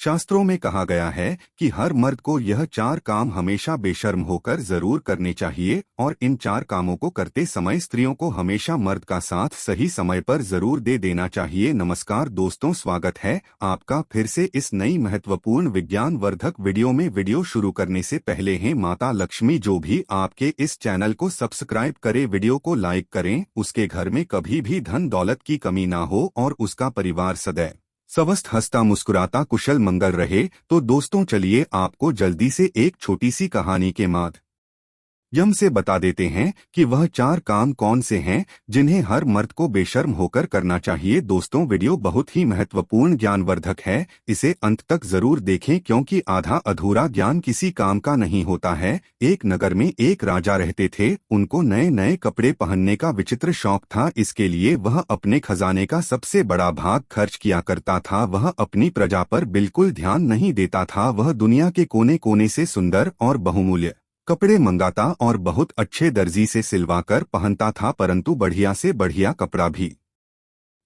शास्त्रों में कहा गया है कि हर मर्द को यह 4 काम हमेशा बेशर्म होकर जरूर करने चाहिए और इन 4 कामों को करते समय स्त्रियों को हमेशा मर्द का साथ सही समय पर जरूर दे देना चाहिए। नमस्कार दोस्तों, स्वागत है आपका फिर से इस नई महत्वपूर्ण विज्ञान वर्धक वीडियो में। वीडियो शुरू करने से पहले है माता लक्ष्मी जो भी आपके इस चैनल को सब्सक्राइब करे, वीडियो को लाइक करें, उसके घर में कभी भी धन दौलत की कमी ना हो और उसका परिवार सदैव स्वस्थ हंसता मुस्कुराता कुशल मंगल रहे। तो दोस्तों चलिए आपको जल्दी से एक छोटी सी कहानी के माध्यम से बता देते हैं कि वह 4 काम कौन से हैं जिन्हें हर मर्द को बेशर्म होकर करना चाहिए। दोस्तों वीडियो बहुत ही महत्वपूर्ण ज्ञानवर्धक है, इसे अंत तक जरूर देखें क्योंकि आधा अधूरा ज्ञान किसी काम का नहीं होता है। एक नगर में एक राजा रहते थे। उनको नए नए कपड़े पहनने का विचित्र शौक था। इसके लिए वह अपने खजाने का सबसे बड़ा भाग खर्च किया करता था। वह अपनी प्रजा पर बिल्कुल ध्यान नहीं देता था। वह दुनिया के कोने कोने से सुंदर और बहुमूल्य कपड़े मंगाता और बहुत अच्छे दर्जी से सिलवाकर पहनता था, परंतु बढ़िया से बढ़िया कपड़ा भी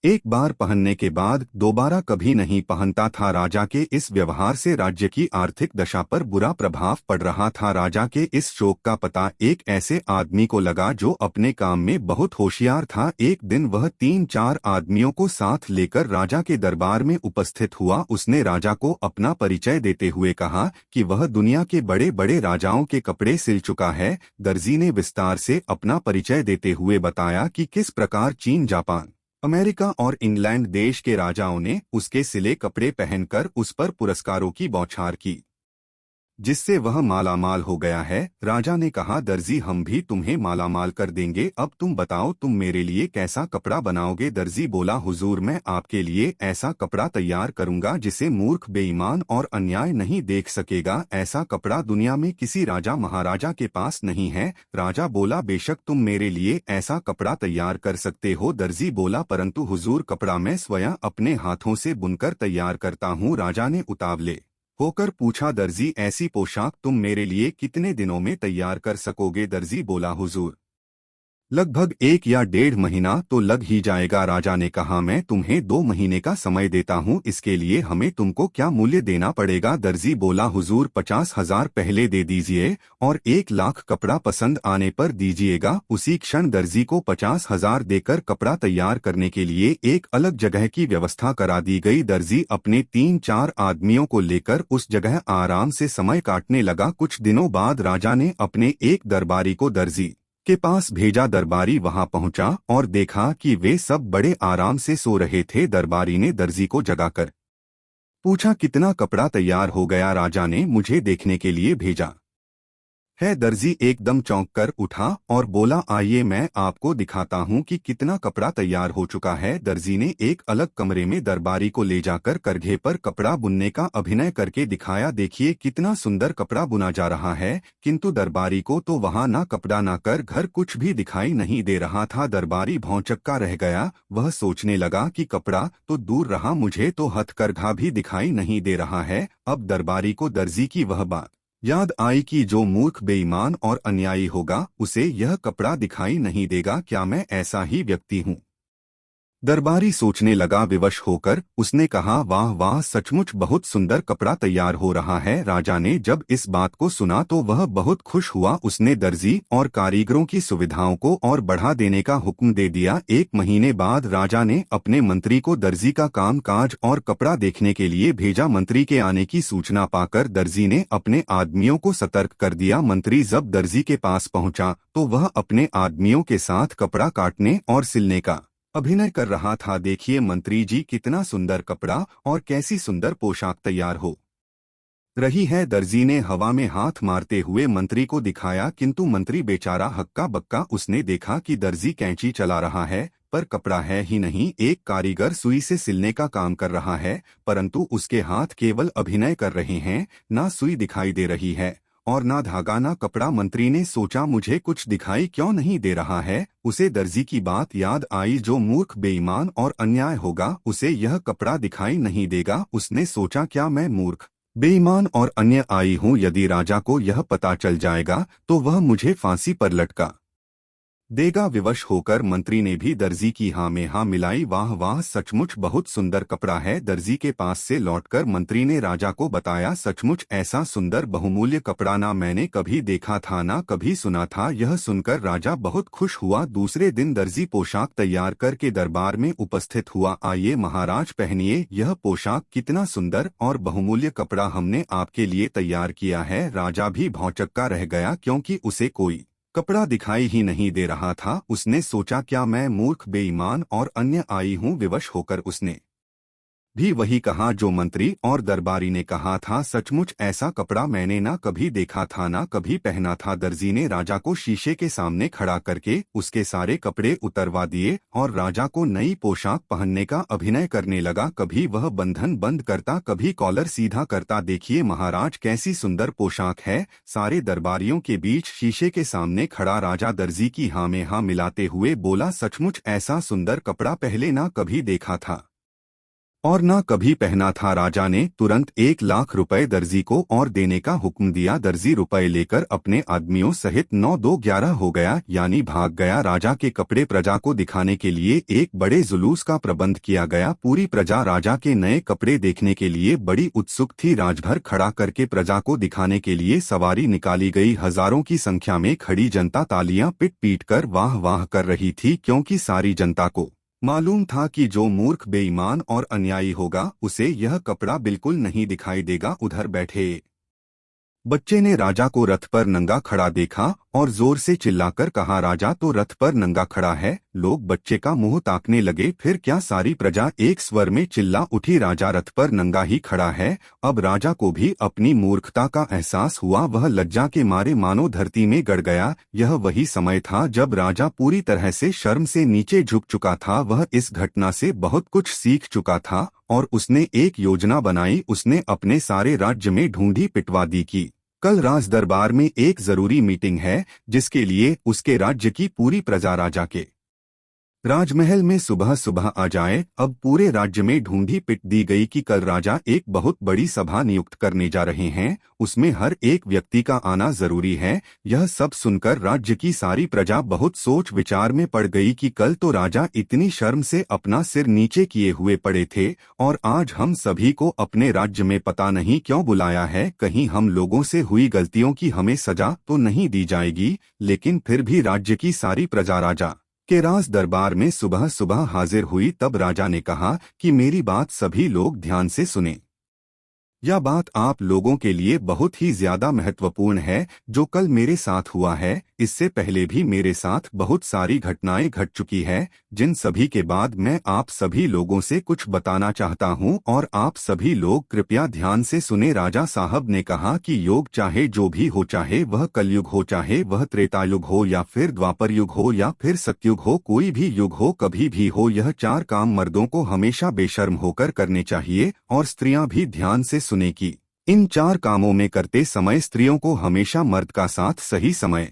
एक बार पहनने के बाद दोबारा कभी नहीं पहनता था। राजा के इस व्यवहार से राज्य की आर्थिक दशा पर बुरा प्रभाव पड़ रहा था। राजा के इस शौक का पता एक ऐसे आदमी को लगा जो अपने काम में बहुत होशियार था। एक दिन वह 3-4 आदमियों को साथ लेकर राजा के दरबार में उपस्थित हुआ। उसने राजा को अपना परिचय देते हुए कहा कि वह दुनिया के बड़े बड़े राजाओं के कपड़े सिल चुका है। दर्जी ने विस्तार से अपना परिचय देते हुए बताया कि किस प्रकार चीन, जापान, अमेरिका और इंग्लैंड देश के राजाओं ने उसके सिले कपड़े पहनकर उस पर पुरस्कारों की बौछार की, जिससे वह मालामाल हो गया है। राजा ने कहा, दर्जी हम भी तुम्हें मालामाल कर देंगे। अब तुम बताओ तुम मेरे लिए कैसा कपड़ा बनाओगे। दर्जी बोला, हुजूर मैं आपके लिए ऐसा कपड़ा तैयार करूंगा जिसे मूर्ख, बेईमान और अन्याय नहीं देख सकेगा। ऐसा कपड़ा दुनिया में किसी राजा महाराजा के पास नहीं है। राजा बोला, बेशक तुम मेरे लिए ऐसा कपड़ा तैयार कर सकते हो। दर्जी बोला, परंतु हुजूर कपड़ा मैं स्वयं अपने हाथों से बुनकर तैयार करता हूँ। राजा ने उतावले होकर पूछा, दर्जी ऐसी पोशाक तुम मेरे लिए कितने दिनों में तैयार कर सकोगे। दर्जी बोला, हुजूर लगभग 1 या 1.5 महीना तो लग ही जाएगा। राजा ने कहा, मैं तुम्हें 2 महीने का समय देता हूँ, इसके लिए हमें तुमको क्या मूल्य देना पड़ेगा। दर्जी बोला, हुजूर 50,000 पहले दे दीजिए और 1 लाख कपड़ा पसंद आने पर दीजिएगा। उसी क्षण दर्जी को 50,000 देकर कपड़ा तैयार करने के लिए एक अलग जगह की व्यवस्था करा दी गई। दर्जी अपने 3-4 आदमियों को लेकर उस जगह आराम से समय काटने लगा। कुछ दिनों बाद राजा ने अपने एक दरबारी को दर्जी के पास भेजा। दरबारी वहां पहुंचा और देखा कि वे सब बड़े आराम से सो रहे थे। दरबारी ने दर्जी को जगाकर पूछा, कितना कपड़ा तैयार हो गया। राजा ने मुझे देखने के लिए भेजा है। दर्जी एकदम चौंक कर उठा और बोला, आइए मैं आपको दिखाता हूँ कि कितना कपड़ा तैयार हो चुका है। दर्जी ने एक अलग कमरे में दरबारी को ले जाकर करघे पर कपड़ा बुनने का अभिनय करके दिखाया। देखिए कितना सुंदर कपड़ा बुना जा रहा है। किंतु दरबारी को तो वहां ना कपड़ा ना कर घर कुछ भी दिखाई नहीं दे रहा था। दरबारी भौंचक्का रह गया। वह सोचने लगा कि कपड़ा तो दूर रहा, मुझे तो हथकरघा भी दिखाई नहीं दे रहा है। अब दरबारी को दर्जी की वह बात याद आई कि जो मूर्ख, बेईमान और अन्यायी होगा उसे यह कपड़ा दिखाई नहीं देगा। क्या मैं ऐसा ही व्यक्ति हूँ? दरबारी सोचने लगा। विवश होकर उसने कहा, वाह वाह, सचमुच बहुत सुंदर कपड़ा तैयार हो रहा है। राजा ने जब इस बात को सुना तो वह बहुत खुश हुआ। उसने दर्जी और कारीगरों की सुविधाओं को और बढ़ा देने का हुक्म दे दिया। 1 महीने बाद राजा ने अपने मंत्री को दर्जी का काम काज और कपड़ा देखने के लिए भेजा। मंत्री के आने की सूचना पाकर दर्जी ने अपने आदमियों को सतर्क कर दिया। मंत्री जब दर्जी के पास पहुंचा तो वह अपने आदमियों के साथ कपड़ा काटने और सिलने का अभिनय कर रहा था। देखिए मंत्री जी, कितना सुंदर कपड़ा और कैसी सुंदर पोशाक तैयार हो रही है। दर्जी ने हवा में हाथ मारते हुए मंत्री को दिखाया, किंतु मंत्री बेचारा हक्का बक्का। उसने देखा कि दर्जी कैंची चला रहा है पर कपड़ा है ही नहीं। एक कारीगर सुई से सिलने का काम कर रहा है, परंतु उसके हाथ केवल अभिनय कर रहे हैं, ना सुई दिखाई दे रही है और ना धागा ना कपड़ा। मंत्री ने सोचा, मुझे कुछ दिखाई क्यों नहीं दे रहा है। उसे दर्जी की बात याद आई, जो मूर्ख, बेईमान और अन्याय होगा उसे यह कपड़ा दिखाई नहीं देगा। उसने सोचा, क्या मैं मूर्ख, बेईमान और अन्यायी हूँ? यदि राजा को यह पता चल जाएगा तो वह मुझे फांसी पर लटका देगा। विवश होकर मंत्री ने भी दर्जी की हाँ में हाँ मिलाई। वाह वाह, सचमुच बहुत सुंदर कपड़ा है। दर्जी के पास से लौटकर मंत्री ने राजा को बताया, सचमुच ऐसा सुंदर बहुमूल्य कपड़ा ना मैंने कभी देखा था, ना कभी सुना था। यह सुनकर राजा बहुत खुश हुआ। दूसरे दिन दर्जी पोशाक तैयार करके दरबार में उपस्थित हुआ। आइए महाराज, पहनिए यह पोशाक, कितना सुंदर और बहुमूल्य कपड़ा हमने आपके लिए तैयार किया है। राजा भी भौचक्का रह गया, क्योंकि उसे कोई कपड़ा दिखाई ही नहीं दे रहा था। उसने सोचा, क्या मैं मूर्ख, बेईमान और अन्य आई हूँ। विवश होकर उसने भी वही कहा जो मंत्री और दरबारी ने कहा था। सचमुच ऐसा कपड़ा मैंने ना कभी देखा था, ना कभी पहना था। दर्जी ने राजा को शीशे के सामने खड़ा करके उसके सारे कपड़े उतरवा दिए और राजा को नई पोशाक पहनने का अभिनय करने लगा। कभी वह बंधन बंद करता, कभी कॉलर सीधा करता। देखिए महाराज, कैसी सुंदर पोशाक है। सारे दरबारियों के बीच शीशे के सामने खड़ा राजा दर्जी की हाँ में हाँ मिलाते हुए बोला, सचमुच ऐसा सुंदर कपड़ा पहले ना कभी देखा था और ना कभी पहना था। राजा ने तुरंत 1 लाख रुपए दर्जी को और देने का हुक्म दिया। दर्जी रुपए लेकर अपने आदमियों सहित 9-2-11 हो गया, यानी भाग गया। राजा के कपड़े प्रजा को दिखाने के लिए एक बड़े जुलूस का प्रबंध किया गया। पूरी प्रजा राजा के नए कपड़े देखने के लिए बड़ी उत्सुक थी। राजभर खड़ा करके प्रजा को दिखाने के लिए सवारी निकाली गई। हजारों की संख्या में खड़ी जनता तालियां पीट पीट कर वाह वाह कर रही थी, क्योंकि सारी जनता को मालूम था कि जो मूर्ख, बेईमान और अन्यायी होगा उसे यह कपड़ा बिल्कुल नहीं दिखाई देगा। उधर बैठे बच्चे ने राजा को रथ पर नंगा खड़ा देखा और जोर से चिल्लाकर कहा, राजा तो रथ पर नंगा खड़ा है। लोग बच्चे का मुंह ताकने लगे। फिर क्या, सारी प्रजा एक स्वर में चिल्ला उठी, राजा रथ पर नंगा ही खड़ा है। अब राजा को भी अपनी मूर्खता का एहसास हुआ। वह लज्जा के मारे मानो धरती में गड़ गया। यह वही समय था जब राजा पूरी तरह से शर्म से नीचे झुक चुका था। वह इस घटना से बहुत कुछ सीख चुका था और उसने एक योजना बनाई। उसने अपने सारे राज्य में ढूंढी पिटवा दी की कल राज दरबार में एक जरूरी मीटिंग है, जिसके लिए उसके राज्य की पूरी प्रजा राजा के राजमहल में सुबह सुबह आ जाए। अब पूरे राज्य में ढूंढी पिट दी गई कि कल राजा एक बहुत बड़ी सभा नियुक्त करने जा रहे हैं, उसमें हर एक व्यक्ति का आना जरूरी है। यह सब सुनकर राज्य की सारी प्रजा बहुत सोच विचार में पड़ गई कि कल तो राजा इतनी शर्म से अपना सिर नीचे किए हुए पड़े थे और आज हम सभी को अपने राज्य में पता नहीं क्यों बुलाया है। कहीं हम लोगों से हुई गलतियों की हमें सजा तो नहीं दी जाएगी। लेकिन फिर भी राज्य की सारी प्रजा राजा के राज दरबार में सुबह सुबह हाजिर हुई। तब राजा ने कहा कि मेरी बात सभी लोग ध्यान से सुने। यह बात आप लोगों के लिए बहुत ही ज्यादा महत्वपूर्ण है। जो कल मेरे साथ हुआ है, इससे पहले भी मेरे साथ बहुत सारी घटनाएं घट चुकी है, जिन सभी के बाद मैं आप सभी लोगों से कुछ बताना चाहता हूं और आप सभी लोग कृपया ध्यान से सुने। राजा साहब ने कहा कि योग चाहे जो भी हो, चाहे वह कलयुग हो, चाहे वह त्रेतायुग हो या फिर द्वापर युग हो या फिर सतयुग हो, कोई भी युग हो, कभी भी हो, यह 4 काम मर्दों को हमेशा बेशर्म होकर करने चाहिए और स्त्रियां भी ध्यान से सुने कि इन 4 कामों में करते समय स्त्रियों को हमेशा मर्द का साथ सही समय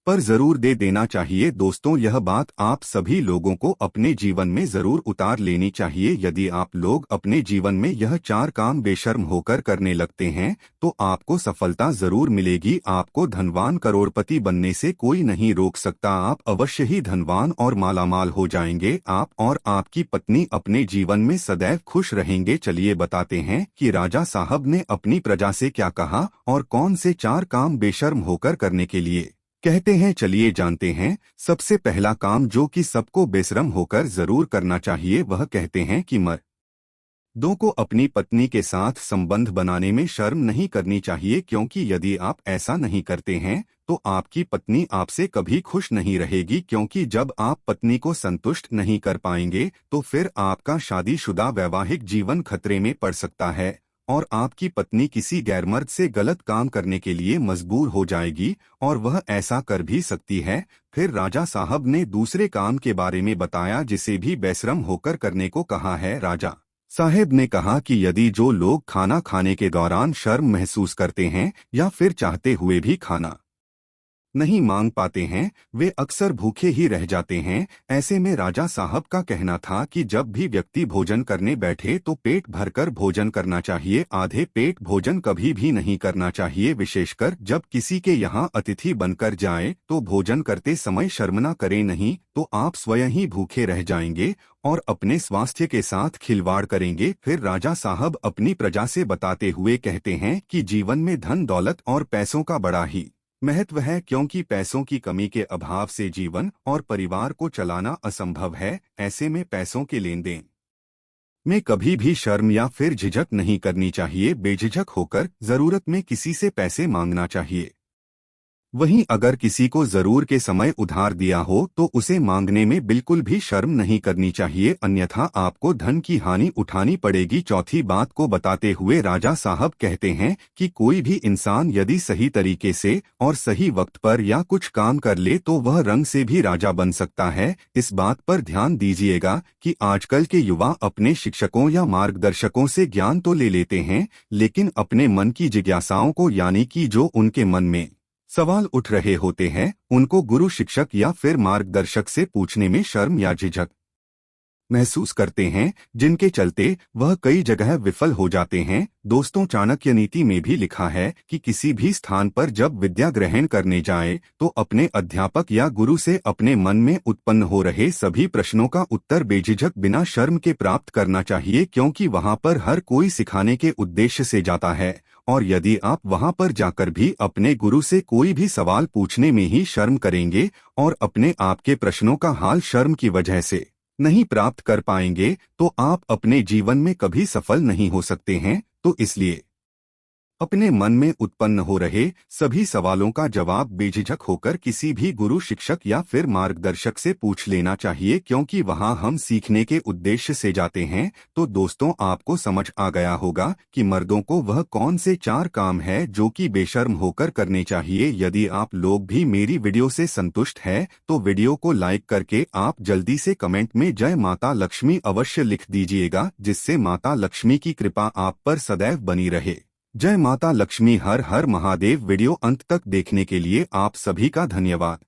पर जरूर दे देना चाहिए। दोस्तों, यह बात आप सभी लोगों को अपने जीवन में जरूर उतार लेनी चाहिए। यदि आप लोग अपने जीवन में यह 4 काम बेशर्म होकर करने लगते हैं तो आपको सफलता जरूर मिलेगी। आपको धनवान करोड़पति बनने से कोई नहीं रोक सकता। आप अवश्य ही धनवान और मालामाल हो जाएंगे। आप और आपकी पत्नी अपने जीवन में सदैव खुश रहेंगे। चलिए बताते हैं कि राजा साहब ने अपनी प्रजा से क्या कहा और कौन से 4 काम बेशर्म होकर करने के लिए कहते हैं। चलिए जानते हैं। सबसे पहला काम जो कि सबको बेशर्म होकर जरूर करना चाहिए, वह कहते हैं कि मर्दों को अपनी पत्नी के साथ संबंध बनाने में शर्म नहीं करनी चाहिए, क्योंकि यदि आप ऐसा नहीं करते हैं तो आपकी पत्नी आपसे कभी खुश नहीं रहेगी। क्योंकि जब आप पत्नी को संतुष्ट नहीं कर पाएंगे तो फिर आपका शादीशुदा वैवाहिक जीवन खतरे में पड़ सकता है और आपकी पत्नी किसी गैरमर्द से गलत काम करने के लिए मजबूर हो जाएगी और वह ऐसा कर भी सकती है। फिर राजा साहब ने दूसरे काम के बारे में बताया जिसे भी बेशर्म होकर करने को कहा है। राजा साहब ने कहा कि यदि जो लोग खाना खाने के दौरान शर्म महसूस करते हैं या फिर चाहते हुए भी खाना नहीं मांग पाते हैं, वे अक्सर भूखे ही रह जाते हैं। ऐसे में राजा साहब का कहना था कि जब भी व्यक्ति भोजन करने बैठे तो पेट भरकर भोजन करना चाहिए, आधे पेट भोजन कभी भी नहीं करना चाहिए। विशेषकर जब किसी के यहाँ अतिथि बनकर जाए तो भोजन करते समय शर्म न करें, नहीं तो आप स्वयं ही भूखे रह जाएंगे और अपने स्वास्थ्य के साथ खिलवाड़ करेंगे। फिर राजा साहब अपनी प्रजा से बताते हुए कहते हैं कि जीवन में धन दौलत और पैसों का बड़ा ही महत्व है, क्योंकि पैसों की कमी के अभाव से जीवन और परिवार को चलाना असंभव है। ऐसे में पैसों के लेन देन में कभी भी शर्म या फिर झिझक नहीं करनी चाहिए। बेझिझक होकर जरूरत में किसी से पैसे मांगना चाहिए। वहीं अगर किसी को जरूर के समय उधार दिया हो तो उसे मांगने में बिल्कुल भी शर्म नहीं करनी चाहिए, अन्यथा आपको धन की हानि उठानी पड़ेगी। चौथी बात को बताते हुए राजा साहब कहते हैं कि कोई भी इंसान यदि सही तरीके से और सही वक्त पर या कुछ काम कर ले तो वह रंग से भी राजा बन सकता है। इस बात पर ध्यान दीजिएगा कि आजकल के युवा अपने शिक्षकों या मार्गदर्शकों से ज्ञान तो ले लेते हैं, लेकिन अपने मन की जिज्ञासाओं को, यानी कि जो उनके मन में सवाल उठ रहे होते हैं, उनको गुरु शिक्षक या फिर मार्गदर्शक से पूछने में शर्म या झिझक महसूस करते हैं, जिनके चलते वह कई जगह विफल हो जाते हैं। दोस्तों, चाणक्य नीति में भी लिखा है कि किसी भी स्थान पर जब विद्या ग्रहण करने जाए तो अपने अध्यापक या गुरु से अपने मन में उत्पन्न हो रहे सभी प्रश्नों का उत्तर बेझिझक बिना शर्म के प्राप्त करना चाहिए, क्योंकि वहां पर हर कोई सिखाने के उद्देश्य से जाता है। और यदि आप वहां पर जाकर भी अपने गुरु से कोई भी सवाल पूछने में ही शर्म करेंगे और अपने आप के प्रश्नों का हाल शर्म की वजह से नहीं प्राप्त कर पाएंगे तो आप अपने जीवन में कभी सफल नहीं हो सकते हैं। तो इसलिए अपने मन में उत्पन्न हो रहे सभी सवालों का जवाब बेझिझक होकर किसी भी गुरु शिक्षक या फिर मार्गदर्शक से पूछ लेना चाहिए, क्योंकि वहां हम सीखने के उद्देश्य से जाते हैं। तो दोस्तों, आपको समझ आ गया होगा कि मर्दों को वह कौन से 4 काम है जो कि बेशर्म होकर करने चाहिए। यदि आप लोग भी मेरी वीडियो से संतुष्ट हैं तो वीडियो को लाइक करके आप जल्दी से कमेंट में जय माता लक्ष्मी अवश्य लिख दीजिएगा, जिससे माता लक्ष्मी की कृपा आप पर सदैव बनी रहे। जय माता लक्ष्मी। हर हर महादेव। वीडियो अंत तक देखने के लिए आप सभी का धन्यवाद।